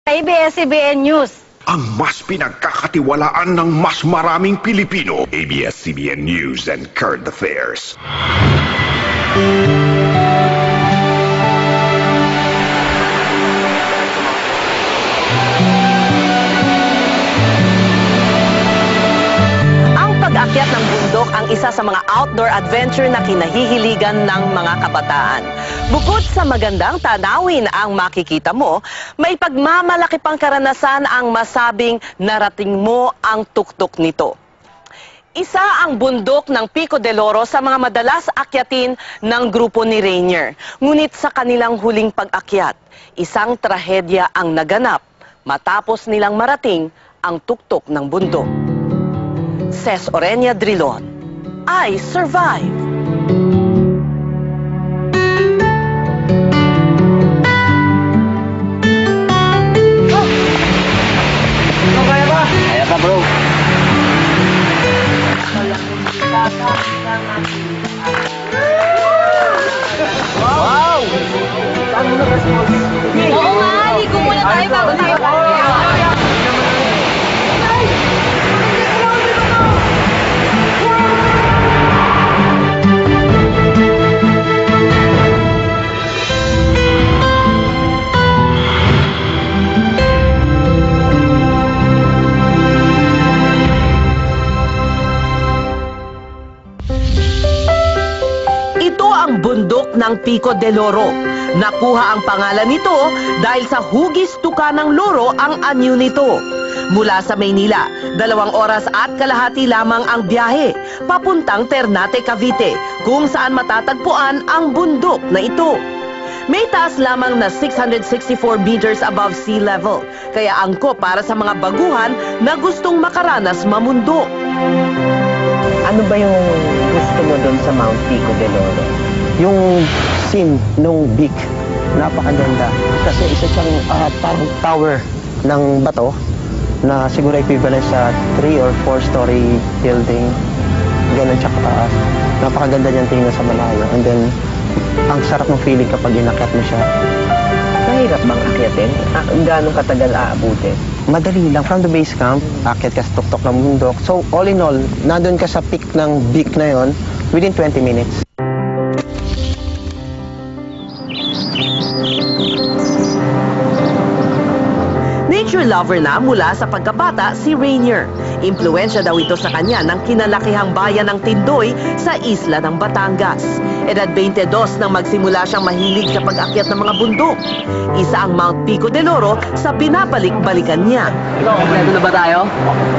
ABS-CBN News. Ang mas pinagkakatiwalaan ng mas maraming Pilipino. ABS-CBN News and Current Affairs. Ang pag-akyat ng bundok ang isa sa mga outdoor adventure na kinahihiligan ng mga kabataan. Bukod sa magandang tanawin ang makikita mo, may pagmamalaki pang karanasan ang masabing narating mo ang tuktok nito. Isa ang bundok ng Pico del Oro sa mga madalas akyatin ng grupo ni Rainier. Ngunit sa kanilang huling pag-akyat, isang trahedya ang naganap matapos nilang marating ang tuktok ng bundok. Ces Orenia Drilon, I Survive. Kaya ka, bro. Wow! Oo nga, ligo muna tayo bago tayo. Ito ang bundok ng Pico del Oro. Nakuha ang pangalan nito dahil sa hugis tuka ng loro ang anyo nito. Mula sa Maynila, 2 oras at kalahati lamang ang biyahe papuntang Ternate, Cavite, kung saan matatagpuan ang bundok na ito. May taas lamang na 664 meters above sea level, kaya angkop para sa mga baguhan na gustong makaranas mamundok. Ano ba yung gusto mo doon sa Mount Pico del Oro? Yung scene nung beak, napakaganda. Kasi isa siyang parang tower ng bato na siguro equivalent sa 3 or 4 story building. Ganun siya kataas. Napakaganda niyang tingnan sa malayo. And then, ang sarap ng feeling kapag inakyat mo siya. Mahirap bang akyatin? Gano'ng katagal aabutin? Madali lang. From the base camp, akyat ka sa tuktok ng bundok. So, all in all, nandun ka sa peak ng beak na yon within 20 minutes. Nature lover na mula sa pagkabata si Rainier. Impluwensya daw ito sa kanya ng kinalakihang bayan ng Tindoy sa isla ng Batangas. Edad 22 nang magsimula siyang mahilig sa pag-akyat ng mga bundok. Isa ang Mount Pico del Oro sa binabalik-balikan niya. Kompleto na ba tayo?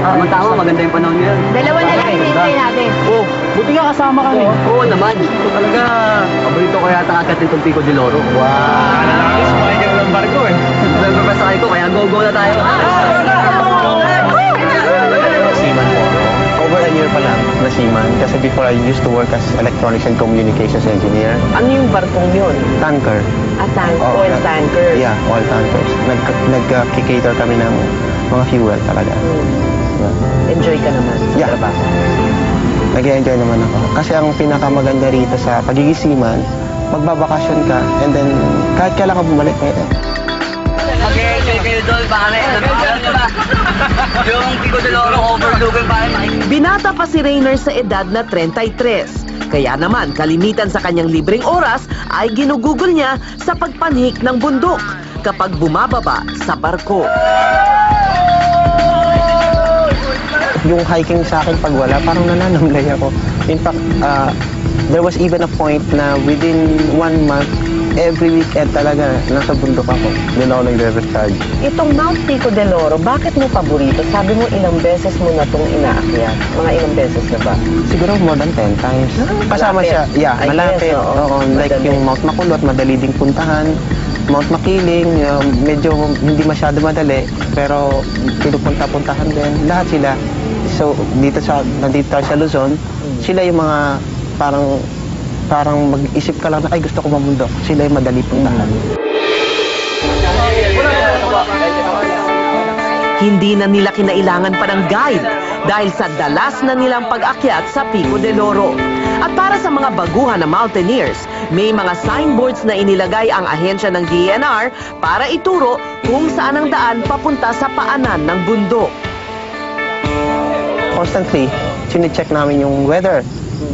Tama, maganda yung panahon ngayon. Dalawa na lang hinihintay natin. Oh, buti nga kasama kami. Oo naman. Talaga, paborito ko yata akyatin itong Pico del Oro. Wow! Alam sumakay ka ng barko eh. Remember ba sakay ko, kaya go na tayo. Seaman po ako. Over a year pa lang na seaman. Kasi before I used to work as electronics and communications engineer. Ano yung barkong yun? Tanker. Oil tanker? Yeah, oil tankers. Nag-cater kami ng mga fuel talaga. Yeah. Enjoy ka naman sa Yeah. trabaho? Nag-enjoy naman ako. Kasi ang pinakamaganda rito sa pagiging seaman, magbabakasyon ka and then kahit kailan ka bumalik pwede. Mag-enjoy kayo doon, pare. Yung Pico del Oro overlooking, pare. Binata pa si Rainier sa edad na 33. Kaya naman, kalimitan sa kanyang libreng oras ay ginugugol niya sa pagpanhik ng bundok kapag bumababa sa barko. Yung hiking sa akin pag wala, parang nananamlay ako. In fact, there was even a point na within 1 month, every weekend talaga, nasa bundok ako. Doon ako nag-recharge. Itong Mount Pico del Oro, bakit mo paborito? Sabi mo ilang beses mo na itong inaakyat. Mga ilang beses na ba? Siguro more than 10 times. Kasama malapit. siya, yeah, I malapit. guess, oo. Oo, like Madali. yung Mount Makulot, madali ding puntahan. Mount Makiling, medyo hindi masyado madali, pero pinupunta-puntahan din. Lahat sila. So, nandito tayo sa Luzon, sila yung mga parang mag-isip ka lang na, ay gusto ko mamundok. Sila yung madali puntahan. Hindi na nila kinailangan pa ng guide dahil sa dalas na nilang pag-akyat sa Pico del Oro. At para sa mga baguhan na mountaineers, may mga signboards na inilagay ang ahensya ng DENR para ituro kung saan ang daan papunta sa paanan ng bundok. Constantly, sine-check namin yung weather.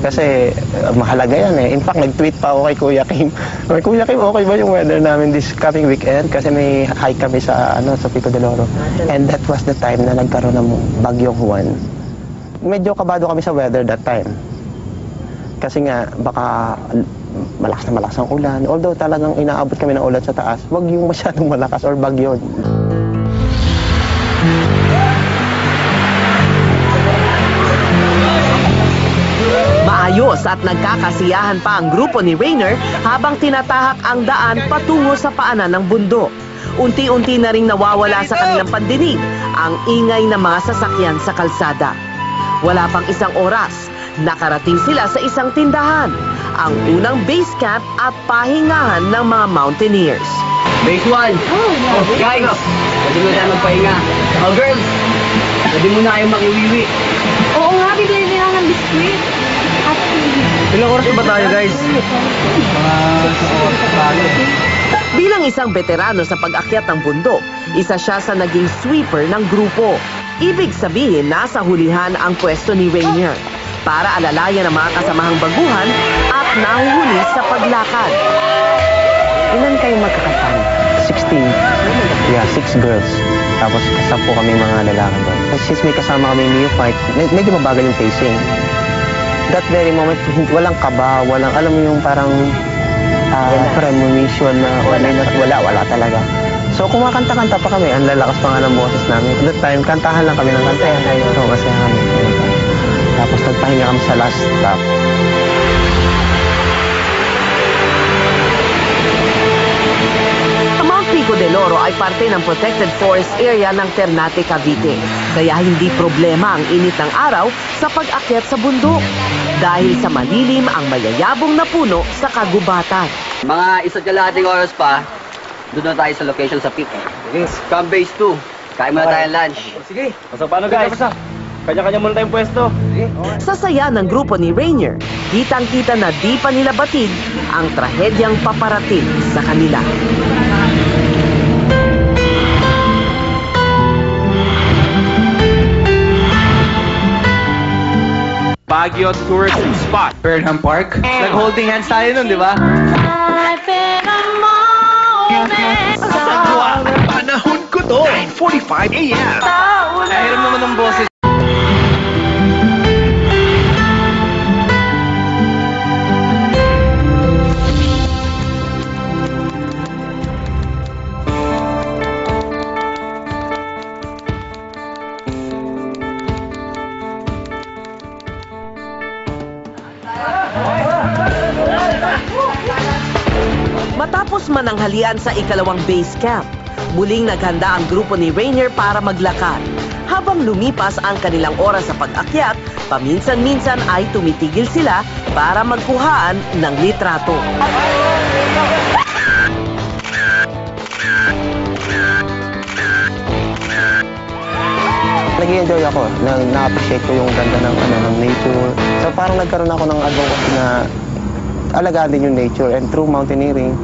Kasi mahalaga yan eh. In fact, nag-tweet pa ako kay Kuya Kim. Kuya Kim, okay ba yung weather namin this coming weekend? Kasi may hike kami sa Pico de Loro. And that was the time na nagkaroon ng Bagyong Juan. Medyo kabado kami sa weather that time. Kasi nga, baka malakas na malakas ang ulan. Although talagang inaabot kami ng ulan sa taas, wag yung masyadong malakas or bagyo. Maayos at nagkakasiyahan pa ang grupo ni Rainer habang tinatahak ang daan patungo sa paanan ng bundok. Unti-unti na ring nawawala sa kanilang pandinig ang ingay ng mga sasakyan sa kalsada. Wala pang isang oras, nakarating sila sa isang tindahan, ang unang base camp at pahingahan ng mga mountaineers. Base 1. Guys, pwede mo tayo magpahinga. Oh, girls, pwede mo na kayo makiwiwi. Oo nga, bibili nila ng biskuit. Ilang oras ba tayo, guys? Bilang isang veterano sa pag-akyat ng bundok, isa siya sa naging sweeper ng grupo. Ibig sabihin, nasa hulihan ang pwesto ni Rainier para alalayan ang mga kasamahang baguhan at nahuhuli sa paglakad. Ilan kayo magkakasama? 16. Yeah, 6 girls. Tapos 10 kami mga lalaki doon. Since may kasama kami neophyte, medyo mabagal yung pacing. That very moment, walang kaba, walang, alam mo yung parang premonition na wala talaga. So kumakanta-kanta pa kami, ang lalakas pa nga ng boses namin. At that time, kantahan lang kami ng kantahan. So, masaya kami. Tapos nagpahinga kami sa last stop. Ang Mount Pico de Loro ay parte ng protected forest area ng Ternate, Cavite. Kaya hindi problema ang init ng araw sa pag-akyat sa bundok. Dahil sa malilim ang mayayabong na puno sa kagubatan. Mga isa't kalahating oras pa, doon na tayo sa location sa peak. Okay. Camp base 2. Kain muna tayong lunch. Sige. So, paano guys? Kanya-kanya muna tayong pwesto. Sa saya ng grupo ni Rainier, kitang-kita na di pa nila batid ang trahedyang paparating sa kanila. Baguio Tourism Spot. Burnham Park. Nag-holding hands tayo nun, di ba? Panahon ko to! 9:45 a.m. Nahiram naman ng boses. Matapos mananghalian sa ikalawang base camp, muling naghanda ang grupo ni Rainier para maglakad. Habang lumipas ang kanilang oras sa pag-akyat, paminsan-minsan ay tumitigil sila para magkuhaan ng litrato. Nag-enjoy ako, na-appreciate ko yung ganda ng nature. So parang nagkaroon ako ng advocacy na alagaan din yung nature, and through mountaineering,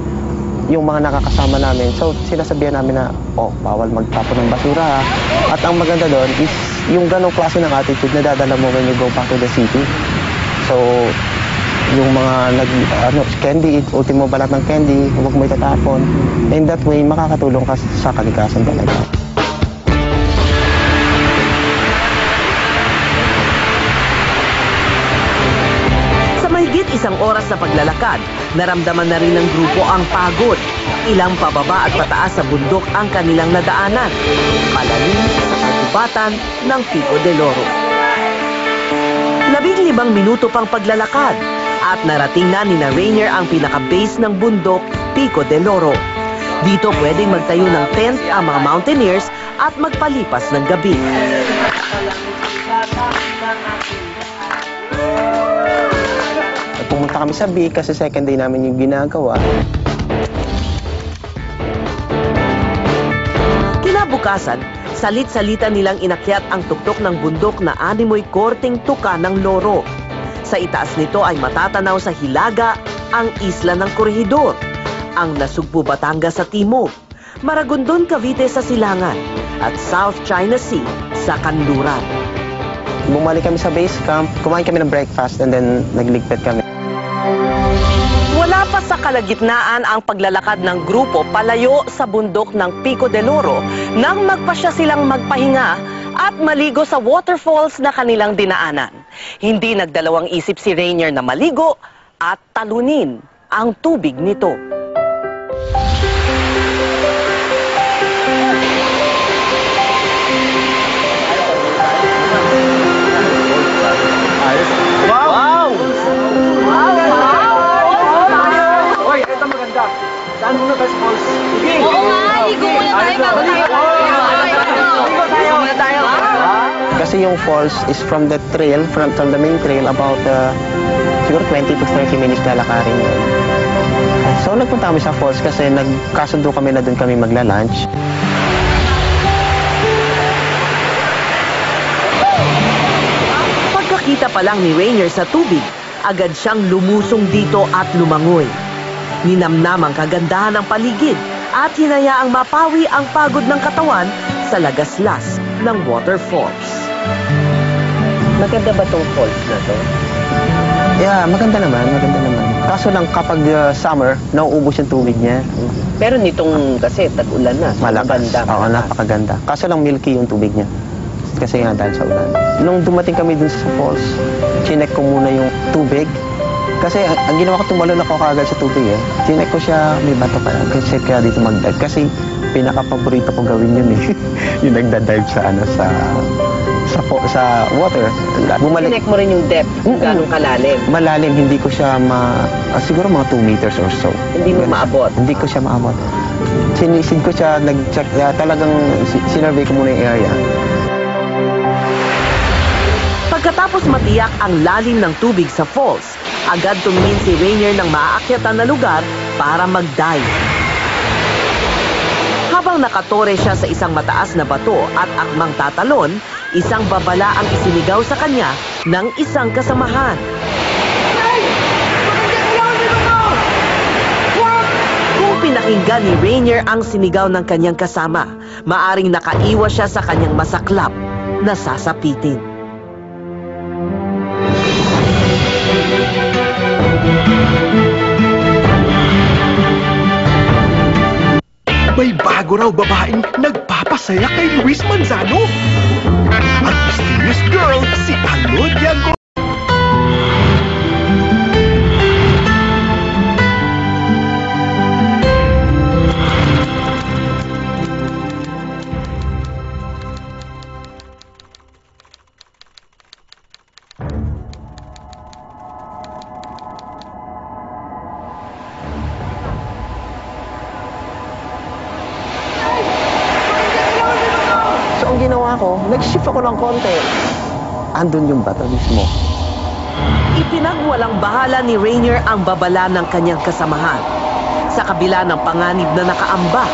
yung mga nakakasama namin, so sinasabihan namin na, bawal magtapon ng basura. At ang maganda doon is yung ganong klase ng attitude na dadala mo when you go back to the city. So, yung mga candy, ultimo balat ng candy, huwag mo itatapon. In that way, makakatulong ka sa kalikasan talaga. Mahigit isang oras na paglalakad, naramdaman na rin ng grupo ang pagod. Ilang pababa at pataas sa bundok ang kanilang nadaanan. Palalim sa kagubatan ng Pico de Loro. 15 minuto pang paglalakad at narating na ni Rainier ang pinaka-base ng bundok, Pico de Loro. Dito pwedeng magtayo ng tent ang mga mountaineers at magpalipas ng gabi. Pumunta kami sa Big kasi second day namin yung ginagawa. Kinabukasan, salit-salita nilang inakyat ang tuktok ng bundok na animoy korteng tuka ng Loro. Sa itaas nito ay matatanaw sa hilaga ang isla ng Corregidor, ang Nasugbu, Batangas sa timog, Maragondon, Cavite sa silangan, at South China Sea sa kanluran. Bumalik kami sa base camp, kumain kami ng breakfast, and then nagligpit kami. Wala pa sa kalagitnaan ang paglalakad ng grupo palayo sa bundok ng Pico del Oro nang magpasya silang magpahinga at maligo sa waterfalls na kanilang dinaanan. Hindi nagdalawang isip si Rainier na maligo at talunin ang tubig nito. Wow! Hoy, ito maganda. Saan muna tayo sa falls? Sige! Oo nga, ligo muna tayo bago tayo. Ligo muna tayo. Kasi yung falls is from the trail, from the main trail, about siguro 20 to 30 minutes na lakarin yun. So nagpunta kami sa falls kasi nagkasundo kami na doon kami magla-lunch. Pagkakita pa lang ni Rainier sa tubig, agad siyang lumusong dito at lumangoy. Ninamnam ang kagandahan ng paligid at hinayaang mapawi ang pagod ng katawan sa lagaslas ng waterfalls. Maganda ba tong falls na to? Yeah, maganda naman. Kaso lang kapag summer, nauubos yung tubig niya. Pero nitong kasi tag-ulan na. Malakas. Maganda. Oo, napakaganda. Kaso lang milky yung tubig niya. Kasi nga dahil sa ulan. Nung dumating kami dun sa falls, chinek ko muna yung tubig. Kasi ang ginawa ko, tumalon ako kagad sa tubig eh. Chinek ko siya, may bato pa lang. Kasi kaya dito mag-dive. Kasi pinaka-paborito ko gawin yun eh. Yung nagda-dive sa water. Chinek mo rin yung depth, kung gano'ng kalalim. Malalim, hindi ko siya siguro mga 2 meters or so. Hindi mo maabot. Hindi ko siya maabot. Sinisid ko siya, nag-check, talagang sinurvey ko muna yung area. Pagkatapos matiyak ang lalim ng tubig sa falls, agad tumingin si Rainier ng maaakyatan na lugar para mag-dive. Habang nakatore siya sa isang mataas na bato at akmang tatalon, isang babala ang isinigaw sa kanya ng isang kasamahan. Kung pinakinggan ni Rainier ang sinigaw ng kanyang kasama, maaring nakaiwas siya sa kanyang masaklap na sasapitin. May bago raw babaeng nagpapasaya kay Luis Manzano. Ang mysterious girl, si Alodia Go. So ang ginawa ko, nag-shift ako ng konti. Andun yung bato mismo. Ipinagwalang bahala ni Rainier ang babala ng kanyang kasamahan sa kabila ng panganib na nakaamba.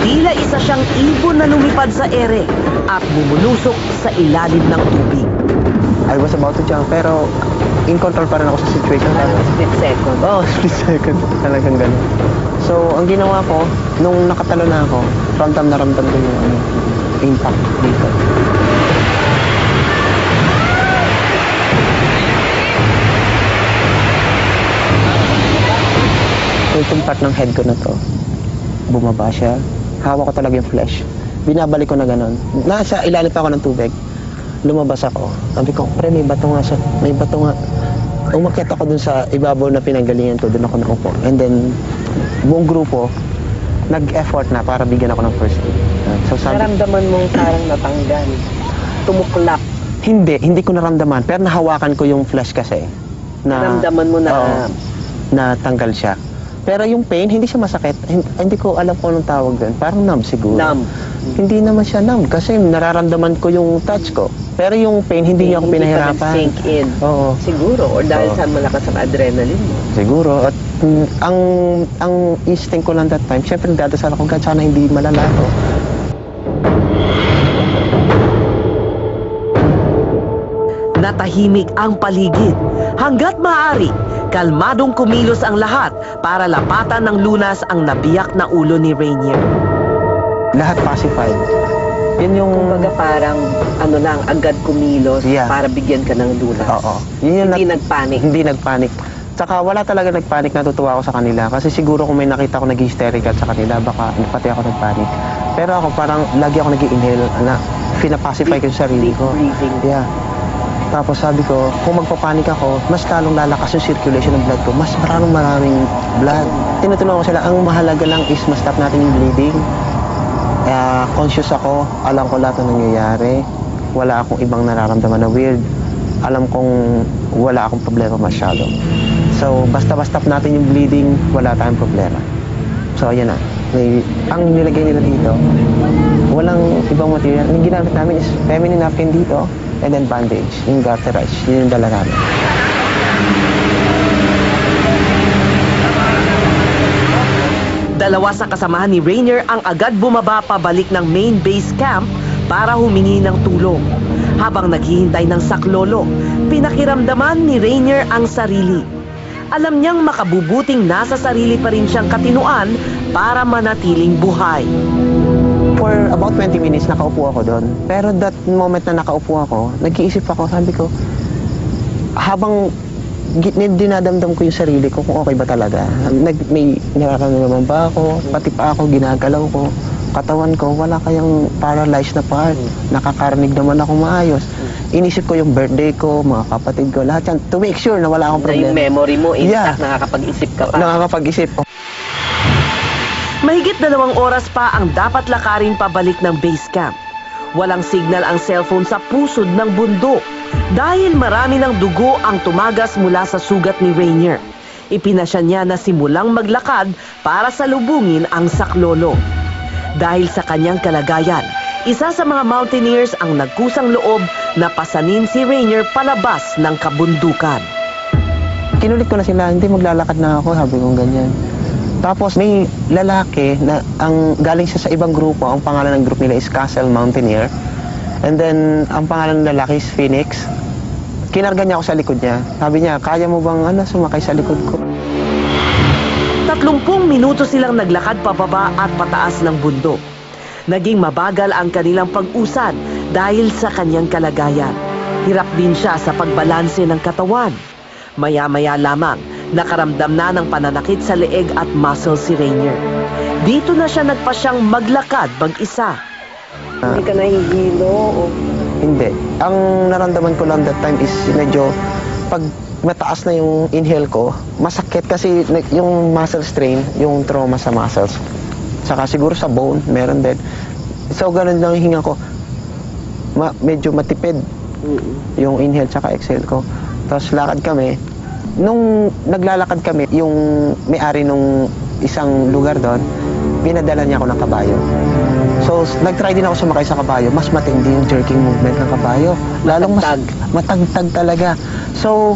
Tila isa siyang ibon na lumipad sa ere at bumulusok sa ilalim ng tubig. I was about to jump, pero in control pa rin ako sa situation. Split second. Oh, split second. Talagang ganun. So, ang ginawa ko, nung nakatalo na ako, ramdam na ramdam ko yung impact dito. So, itong part ng head ko na to, bumaba siya. Hawak ko talaga yung flesh. Binabalik ko na ganun. Nasa ilalim pa ako ng tubig. Lumabas ako. Sabi ko, pre, may bato nga siya. May bato nga. Umakyat ako dun sa ibabaw na pinanggalingan ko. Dun ako naupo. And then, buong grupo, nag-effort na para bigyan ako ng first aid. So, Naramdaman mong parang natanggal. Tumuklap. Hindi ko naramdaman. Pero nahawakan ko yung flesh kasi. Naramdaman mo na... Oo, na tanggal siya. Pero yung pain, hindi siya masakit. Hindi ko alam kung anong tawag doon. Parang numb siguro. Numb. Hindi naman siya numb kasi nararamdaman ko yung touch ko. Pero yung pain, hindi niya ako pinahirapan. Hindi pa nag-sink in. Oo. Siguro. Or dahil sa malakas ang adrenaline mo. Siguro. At ang instinct ko lang that time, syempre nagdadasal ako, God, sana hindi malala to. Nanatahimik ang paligid. Hanggat maaari, kalmadong kumilos ang lahat para lapatan ng lunas ang nabiyak na ulo ni Rainier. Lahat pacified. Yun yung... Kumbaga parang ano lang, agad kumilos Yeah. para bigyan ka ng lunas. Oo. Yun yung Hindi nagpanic. Hindi nagpanic. Tsaka wala talaga nagpanic, natutuwa ako sa kanila. Kasi siguro kung may nakita ko nag-hysterical sa kanila, baka pati ako nagpanic. Pero ako parang lagi ako nag-inhale na pinapacify ko yung sarili ko. Deep breathing. Yeah. Tapos sabi ko, kung magpapanik ako, mas lalong lalakas yung circulation ng blood ko. Mas maraming blood. Tinutulungan ko sila, ang mahalaga lang is ma-stop natin yung bleeding. Conscious ako, alam ko lahat ng nangyayari. Wala akong ibang nararamdaman na weird. Alam kong wala akong problema masyado. So, basta-basta natin yung bleeding, wala tayong problema. So, ayan na. Ang nilagay nila dito, walang ibang material. Ang ginamit namin is feminine napkin dito, and then bandage, yung garterize, yun yung dala namin. Dalawa sa kasamahan ni Rainier ang agad bumaba pabalik ng main base camp para humingi ng tulong. Habang naghihintay ng saklolo, pinakiramdaman ni Rainier ang sarili. Alam niyang makabubuting nasa sarili pa rin siyang katinuan para manatiling buhay. For about 20 minutes, nakaupo ako doon. Pero that moment na nakaupo ako, nag-iisip ako, sabi ko, habang dinadamdam ko yung sarili ko kung okay ba talaga. May nararamdaman ba ako, pati pa ako, ginagalaw ko, katawan ko, wala kayang paralyzed na part. Nakakarinig naman ako maayos. Inisip ko yung birthday ko, mga kapatid ko, lahat yan, to make sure na wala akong Na yung problema. memory mo, Yeah. intact, nakakapag-isip ka pa. Nakakapag-isip ko. Mahigit 2 oras pa ang dapat lakarin pabalik ng base camp. Walang signal ang cellphone sa pusod ng bundok dahil marami ng dugo ang tumagas mula sa sugat ni Rainier. Ipinasya niya na simulang maglakad para salubungin ang saklolo. Dahil sa kanyang kalagayan, isa sa mga mountaineers ang nagkusang loob na pasanin si Rainier palabas ng kabundukan. Kinulit ko na sila, hindi maglalakad na ako, sabi kong ganyan. Tapos may lalaki na ang galing siya sa ibang grupo, ang pangalan ng group nila is Castle Mountaineer. And then ang pangalan ng lalaki is Phoenix. Kinarga niya ako sa likod niya. Sabi niya, kaya mo bang sumakay sa likod ko? 30 minuto silang naglakad pababa at pataas ng bundok. Naging mabagal ang kanilang pag-usad dahil sa kanyang kalagayan. Hirap din siya sa pagbalanse ng katawan. Maya-maya lamang, nakaramdam na ng pananakit sa leeg at muscle si Rainier. Dito na siya nagpasyang maglakad mag-isa. Hindi ka nahihilo o... Hindi. Ang naramdaman ko lang that time is medyo pag mataas na yung inhale ko, masakit kasi yung muscle strain, yung trauma sa muscles. Saka siguro sa bone, meron din. So, ganun lang yung hinga ko. Medyo matipid yung inhale tsaka exhale ko. Tapos lakad kami. Nung naglalakad kami, yung may-ari nung isang lugar doon, pinadala niya ako ng kabayo. So, nag-try din ako sumakay sa kabayo. Mas matindi yung jerking movement ng kabayo. Lalong mas matagtag talaga. So,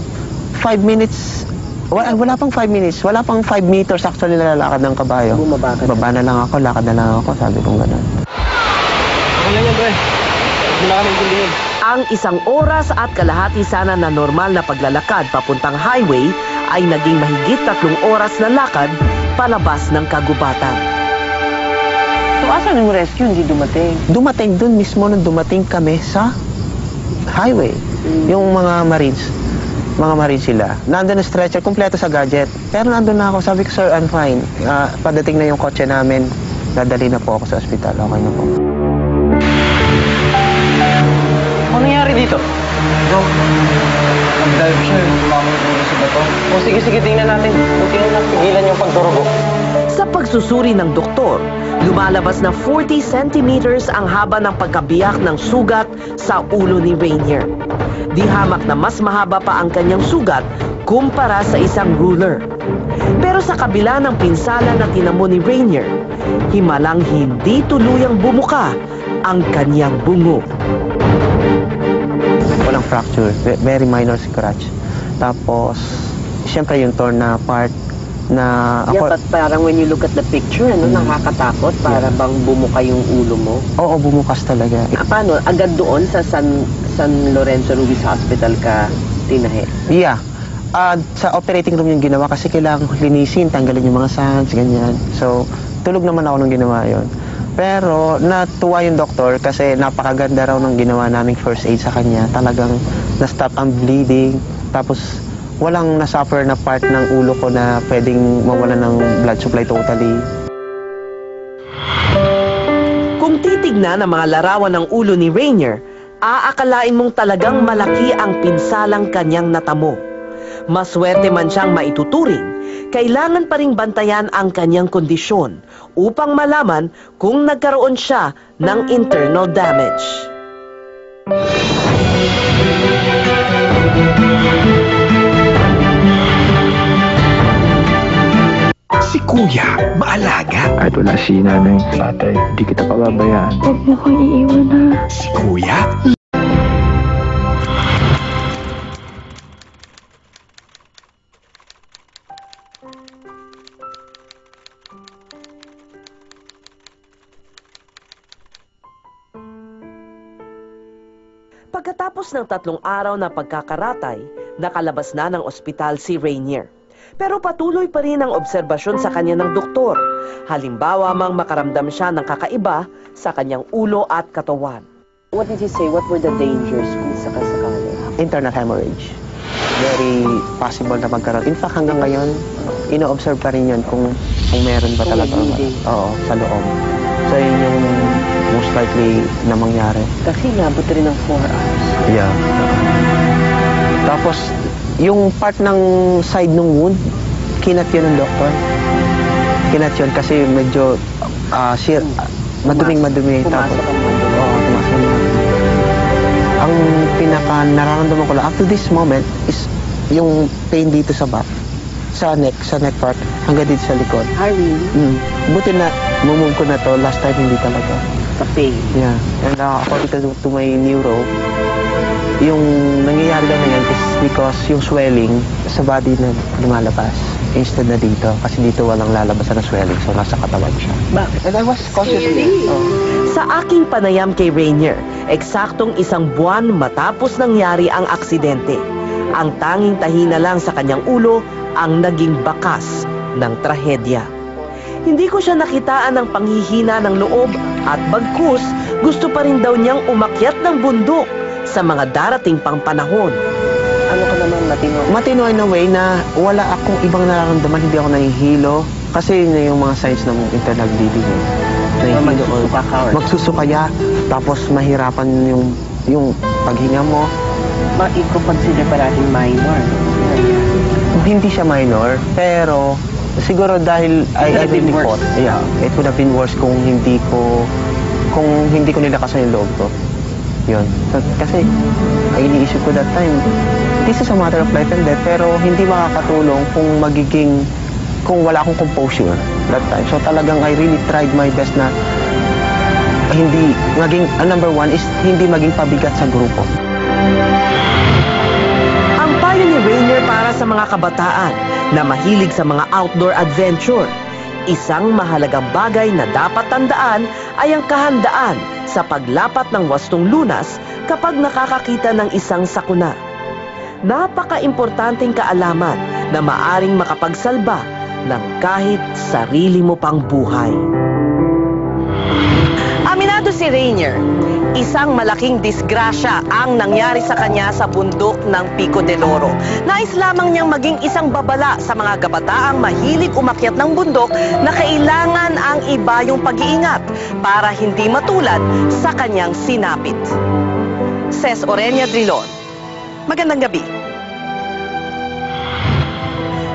5 minutes, wala pang 5 minutes, wala pang 5 meters actually nalalakad ng kabayo. Bumaba ka na. Baba na lang ako, lakad na lang ako, sabi kong gano'n. Okay lang yan, bro. Hindi na kami intindihin. Ang 1 oras at kalahati sana na normal na paglalakad papuntang highway ay naging mahigit 3 oras na lakad palabas ng kagubatan. So, asan yung rescue? Hindi dumating. Dumating dun mismo nung dumating kami sa highway. Yung mga Marines sila. Nandun na stretcher, kumpleto sa gadget. Pero nandun na ako, sabi ko, sir, I'm fine. Padating na yung kotse namin, dadali na po ako sa ospital. Okay na po. Ano nangyari dito? Bro, nag-dive siya. Tumamang ulo sa bato. O sige, tingnan natin. Buti na napigilan yung pagdurugo. Sa pagsusuri ng doktor, lumalabas na 40 centimeters ang haba ng pagkabiyak ng sugat sa ulo ni Rainier. Di hamak na mas mahaba pa ang kanyang sugat kumpara sa isang ruler. Pero sa kabila ng pinsala na tinamo ni Rainier, himalang hindi tuluyang bumuka ang kanyang bungo. Walang fracture, very minor scratch. Tapos, siyempre yung torn na part na Yeah, but parang when you look at the picture, nakakatakot para bang bumuka yung ulo mo. Oo, bumukas talaga. Paano? Agad doon sa San Lorenzo Ruiz Hospital ka tinahi? Yeah. Sa operating room yung ginawa kasi kailangan linisin, tanggalin yung mga sands, ganyan. So, tulog naman ako nung ginawa yon. Pero natuwa yung doktor kasi napakaganda raw ng ginawa naming first aid sa kanya. Talagang na-stop ang bleeding. Tapos walang na-suffer na part ng ulo ko na pwedeng mawala ng blood supply totally. Kung titignan ang mga larawan ng ulo ni Rainier, aakalain mong talagang malaki ang pinsalang kanyang natamo. Maswerte man siyang maituturing, kailangan pa ring bantayan ang kanyang kondisyon upang malaman kung nagkaroon siya ng internal damage. Si Kuya, maalaga. Kahit wala si nanay, tatay, di kita pababayaan. Huwag mo kong iiwan ha. Si Kuya, Pagkatapos ng 3 araw na pagkakaratay, nakalabas na ng ospital si Rainier. Pero patuloy pa rin ang obserbasyon sa kanya ng doktor. Halimbawa mang makaramdam siya ng kakaiba sa kanyang ulo at katawan. What did he say? What were the dangers kung sakasakali? Internal hemorrhage. Very possible na magkaroon. In fact, hanggang ngayon, ino-observe pa rin yun kung meron ba Kung talaga. may bleeding. Oo, sa loob. So, yun yung most likely na mangyari. Kasi inabot rin ng 4 hours. Yeah. Tapos, yung part ng side ng wound, kinat yun ng doktor. Kinat yun kasi medyo maduming-madumi. Pumasok ang madumi. Oo, pumasok na. Ang pinaka nararamdaman ko lang up to this moment is yung pain dito sa back, sa neck part, hanggang dito sa likod. Really? Buti na mumove ko na to, last time hindi talaga. Sa pain. Yeah. And according to my neuro, yung nangyayari lang na yan is because yung swelling sa body na lumalabas instead na dito. Kasi dito walang lalabasan na swelling, so nasa katawan siya. Bakit? And I was consciously. Sa aking panayam kay Rainier, eksaktong 1 buwan matapos nangyari ang aksidente. Ang tanging tahina lang sa kanyang ulo ang naging bakas ng trahedya. Hindi ko siya nakitaan ng panghihina ng loob at bagkus gusto pa rin daw niyang umakyat ng bundok sa mga darating pang panahon. Ano ka naman matino? Matino in a way na wala akong ibang nararamdaman, hindi ako nahihilo. Kasi yun na yung mga signs ng internal bleeding. Magsusuka ka or? Magsusukaya, tapos mahirapan yung paghinga mo. Iko-consider pa natin minor. Hindi siya minor, pero siguro dahil I really fought. Yeah, it would have been worse kung hindi ko nilakasan yung loob ko. Yun. Kasi iniisip ko that time, this is a matter of life and death, pero hindi makakatulong kung wala akong composure that time. So talagang I really tried my best na hindi maging, number 1 is hindi maging pabigat sa grupo. Ang payo ni Rainier para sa mga kabataan na mahilig sa mga outdoor adventure, isang mahalagang bagay na dapat tandaan ay ang kahandaan sa paglapat ng wastong lunas kapag nakakakita ng isang sakuna. Napaka-importanteng kaalaman na maaring makapagsalba ng kahit sarili mo pang buhay. Aminado si Rainier, isang malaking disgrasya ang nangyari sa kanya sa bundok ng Pico del Oro. Nais lamang niyang maging isang babala sa mga kabataang mahilig umakyat ng bundok na kailangan ang iba yung pag-iingat para hindi matulad sa kanyang sinapit. Ces Orenia Drilon, magandang gabi.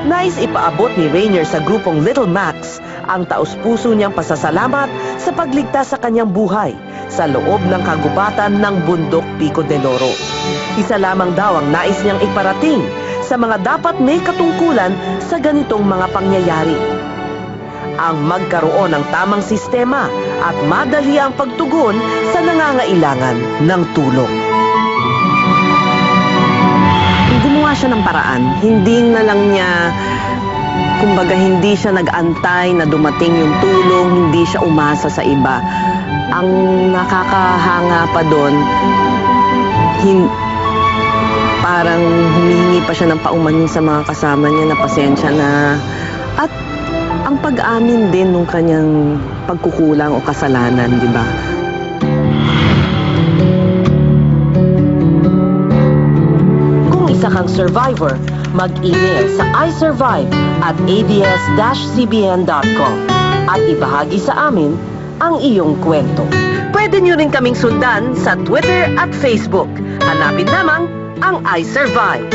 Nais ipaabot ni Rainier sa grupong Little Max ang taos-puso niyang pasasalamat sa pagligtas sa kanyang buhay sa loob ng kagubatan ng bundok Pico del Oro. Isa lamang daw ang nais niyang iparating sa mga dapat may katungkulan sa ganitong mga pangyayari. Ang magkaroon ng tamang sistema at madali ang pagtugon sa nangangailangan ng tulong. Gumawa siya ng paraan. Hindi na lang niya, kumbaga hindi siya nag-antay na dumating yung tulong, hindi siya umasa sa iba. Ang nakakahanga pa doon, parang humihingi pa siya ng paumanhin sa mga kasama niya na pasensya na. At ang pag-amin din nung kanyang pagkukulang o kasalanan, di ba? Kung isa kang survivor, mag-email sa isurvive@abs-cbn.com at ibahagi sa amin ang iyong kwento. Pwede nyo rin kaming sundan sa Twitter at Facebook. Hanapin lamang ang iSurvive.